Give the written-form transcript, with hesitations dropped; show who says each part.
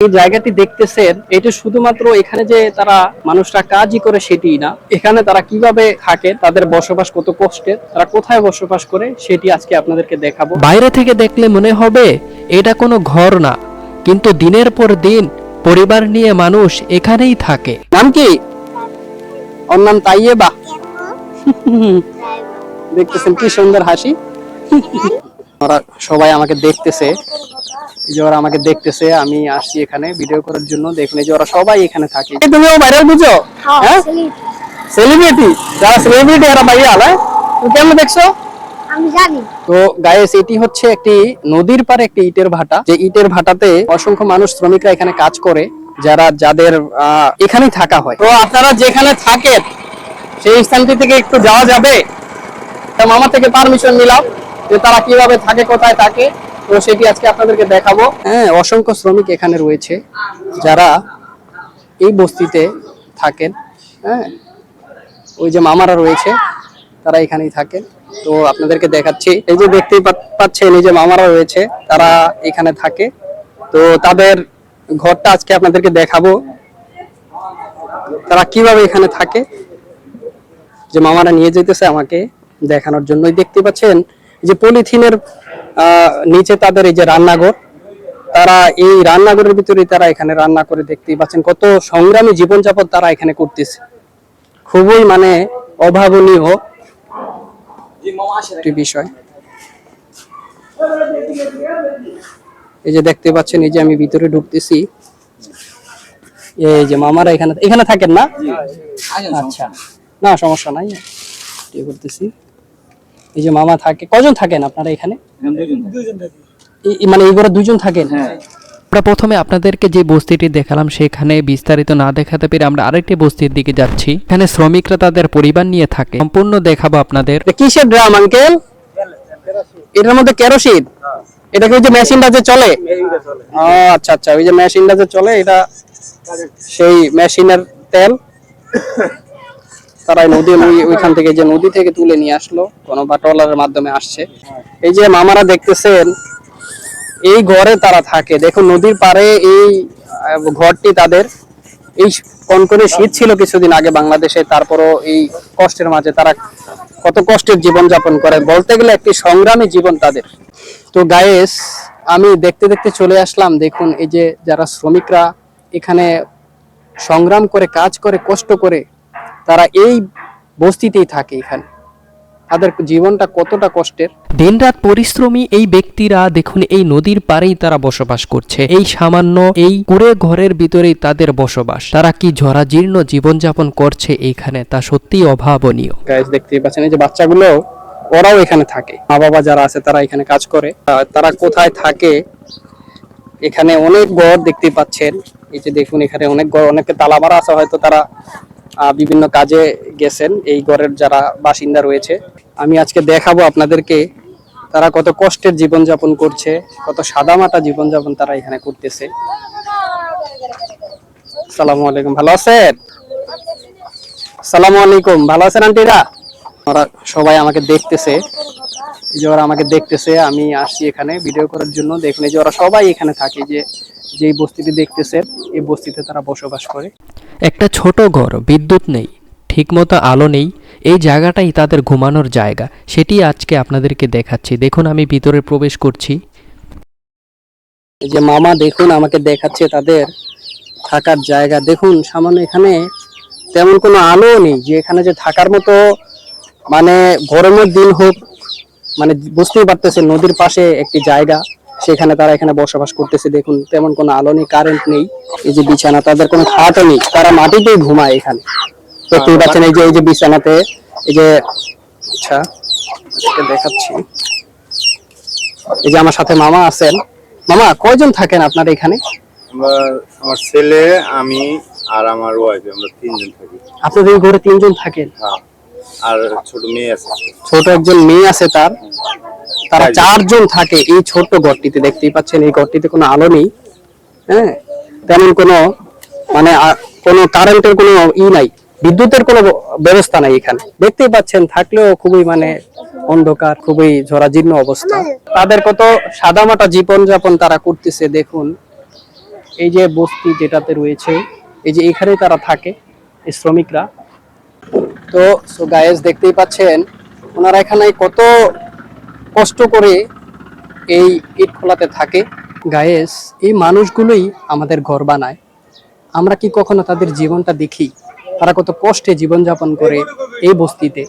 Speaker 1: এই জায়গাটি দেখতেছেন, এটা শুধুমাত্র এখানে যে তারা মানুষরা কাজই করে সেটি না, এখানে তারা কিভাবে থাকে, তাদের বসবাস কত কষ্টের, তারা কোথায় বসবাস করে সেটি আজকে আপনাদেরকে দেখাবো।
Speaker 2: বাইরে থেকে দেখলে মনে হবে এটা কোনো ঘর না, কিন্তু দিনের পর দিন পরিবার নিয়ে মানুষ এখানেই থাকে।
Speaker 1: নাম কি? ওর নাম তাইয়েবা। দেখতেছেন কি সুন্দর হাসি। ওরা সবাই আমাকে দেখতেছে, যে ওরা আমাকে দেখতেছে আমি আসছি এখানে ভিডিও করার জন্য। দেখলে যে ওরা সবাই এখানে থাকে। তুমিও ভাইরাল বুঝো? হ্যাঁ, সেলিব্রিটি। যারা সেলিব্রিটি এরা ভাইরাল। হ্যাঁ, তুমি কেমন দেখছো?
Speaker 3: আমি জানি।
Speaker 1: তো গাইস, এটি হচ্ছে একটি নদীর পারে একটি ইটের ভাটা, যে ইটের ভাটাতে অসংখ্য মানুষ শ্রমিকরা এখানে কাজ করে, যাদের এখানেই থাকা হয়। তো আপনারা যেখানে থাকেন সেই স্থানটি থেকে একটু যাওয়া যাবে? মামা থেকে পারমিশন নিলাম যে তারা কিভাবে থাকে, কোথায় থাকে, তো সেটি আজকে আপনাদেরকে দেখাবো। হ্যাঁ, অসংখ্য শ্রমিক এখানে রয়েছে যারা এই বস্তিতে থাকেন। হ্যাঁ, ওই যে মামারা রয়েছে তারা এখানেই থাকেন। তো আপনাদেরকে দেখাচ্ছি, এই যে দেখতেই পাচ্ছেন এই যে মামারা রয়েছে তারা এখানে থাকে। তো তাদের ঘরটা আজকে আপনাদেরকে দেখাবো, তারা কিভাবে এখানে থাকে। যে মামারা নিয়ে যেতেছে আমাকে দেখানোর জন্য। দেখতে পাচ্ছেন যে পলিথিনের নিচে তাদের এই যে রান্নাঘর, তারা এই রান্নাঘরের ভিতরে তারা এখানে রান্না করে। দেখতেই পাচ্ছেন কত সংগ্রামী জীবনযাপন তারা এখানে করতেছে। খুবই মানে অভাবনীয় একটি বিষয়। এই যে দেখতে পাচ্ছেন, এই যে আমি ভিতরে ঢুকতেছি, এই যে মামারা এখানে থাকেন না? আচ্ছা, না সমস্যা নাই, ঠিক করতেছি। এই যে মামা থাকে। কজন থাকেন আপনারা এখানে? মানে এই ঘরে দুইজন থাকেন?
Speaker 2: আমরা প্রথমে আপনাদেরকে যে বস্তিটি দেখালাম সেখানে বিস্তারিত না দেখাতে পেরে আমরা আরেকটি বস্তির দিকে যাচ্ছি। এখানে শ্রমিকরা তাদের পরিবার নিয়ে থাকে, সম্পূর্ণ দেখাবো আপনাদের।
Speaker 1: কিসের ড্রাম আঙ্কেল? এটার মধ্যে কেরোসিন? এটা কি ওই যে মেশিনটা যে চলে? আচ্ছা আচ্ছা, ওই যে মেশিনটা যে চলে, এটা সেই মেশিনের তেল। তারা ওইখান থেকে যে নদী থেকে তুলে নিয়ে আসলো, কোনো বাটওয়ালার মাধ্যমে আসছে। এই যে মামারা দেখতেছেন এই ঘরে তারা থাকে। দেখুন নদীর পারে এই ঘরটি তাদের। এই কনকনে শীত ছিল কিছুদিন আগে বাংলাদেশে, তারপরও এই কষ্টের মাঝে তারা কত কষ্টের জীবন যাপন করে, বলতে গেলে একটি সংগ্রামী জীবন তাদের। তো গায়েস, আমি দেখতে দেখতে চলে আসলাম। দেখুন এই যে যারা শ্রমিকরা এখানে সংগ্রাম করে, কাজ করে, কষ্ট করে, তারা এই বস্তিতেই থাকে। এখানে তাদের জীবনটা কতটা কষ্টের।
Speaker 2: দিনরাত পরিশ্রমী এই ব্যক্তিরা দেখুন এই নদীর পাড়েই তারা বসবাস করছে। এই সামান্য এই কুড়ে ঘরের ভিতরেই তাদের বসবাস। তারা কি জরাজীর্ণ জীবনযাপন করছে এখানে, তা সত্যিই অভাবনীয়।
Speaker 1: গাইস, দেখতেই পাচ্ছেন এই যে বাচ্চাগুলো, ওরাও এখানে থাকে। মা বাবা যারা আছে তারা এখানে কাজ করে। তারা কোথায় থাকে? এখানে অনেক ঘর দেখতে পাচ্ছেন। এই যে দেখুন এখানে অনেক ঘর, অনেকে তালা মারা আছে, হয়তো তারা বিভিন্ন কাজে গেছেন। এই ঘরের যারা বাসিন্দা রয়েছে, আমি আজকে দেখাবো আপনাদেরকে তারা কত কষ্টের জীবনযাপন করছে, কত সাদামাটা জীবনযাপন তারা এখানে করতেছে। আসসালামু আলাইকুম, ভালো আছেন? আসসালামু আলাইকুম, ভালো আছেন আন্টিরা? ওরা সবাই আমাকে দেখতেছে, যে ওরা আমাকে দেখতেছে আমি আসছি এখানে ভিডিও করার জন্য। দেখলে যে ওরা সবাই এখানে থাকে, যে বস্তিটি দেখতেছেন এই বস্তিতে তারা বসবাস করে।
Speaker 2: একটা ছোট ঘর, বিদ্যুৎ নেই, ঠিকমতো আলো নেই, এই জায়গাটাই তাদের ঘুমানোর জায়গা। সেটি আজকে আপনাদেরকে দেখাচ্ছি। দেখুন আমি ভিতরে প্রবেশ করছি।
Speaker 1: এই যে মামা দেখুন আমাকে দেখাচ্ছে তাদের থাকার জায়গা। দেখুন সামান্য এখানে তেমন কোনো আলো নেই, যে এখানে যে থাকার মতো, মানে গরমের দিন হোক, মানে বুঝতেই পারতেছেন নদীর পাশে একটি জায়গা, সেখানে তারা এখানে বসবাস করতেছে। দেখুন তেমন কোনো আলো নেই, কারেন্ট নেই, এই যে বিছানা, তাদের কোনো খাটও নেই, তারা মাটিতেই ঘুমায় এখানে। দেখতেই পাচ্ছেন এই যে বিছানাতে, এই যে, আচ্ছা দেখাচ্ছি, এই যে আমার সাথে মামা আছেন। মামা, কয়জন থাকেন আপনারা এখানে?
Speaker 4: আমার ছেলে, আমি আর আমার ওয়াইফ, আমরা তিনজন থাকি।
Speaker 1: আপনাদের এই ঘরে তিনজন থাকেন?
Speaker 4: হ্যাঁ, আর ছোট মেয়ে আছে।
Speaker 1: ছোট একজন মেয়ে আছে তারা চারজন থাকে এই ছোট্ট ঘরটিতে। দেখতেই পাচ্ছেন এই ঘরটিতে কোনো আলো নেই। হ্যাঁ, তেমন কোনো মানে কোনো কারেন্টের কোনো নাই, বিদ্যুতের কোনো ব্যবস্থা নাই এখানে। দেখতেই পাচ্ছেন থাকলেও খুবই মানে অন্ধকার, খুবই জরাজীর্ণ অবস্থা। তাদের কত সাদামাটা জীবনযাপন তারা করতেছে। দেখুন এই যে বস্তি যেটাতে রয়েছে, এই যে এখানে তারা থাকে এই শ্রমিকরা। তো সো গায়েস দেখতেই পাচ্ছেন ওনারা এখানে কত কষ্ট করে এই ইট খোলাতে থাকে। গায়েস এই মানুষগুলোই আমাদের ঘর বানায়। আমরা কি কখনো তাদের জীবনটা দেখি, তারা কত কষ্টে জীবনযাপন করে এই বস্তিতে।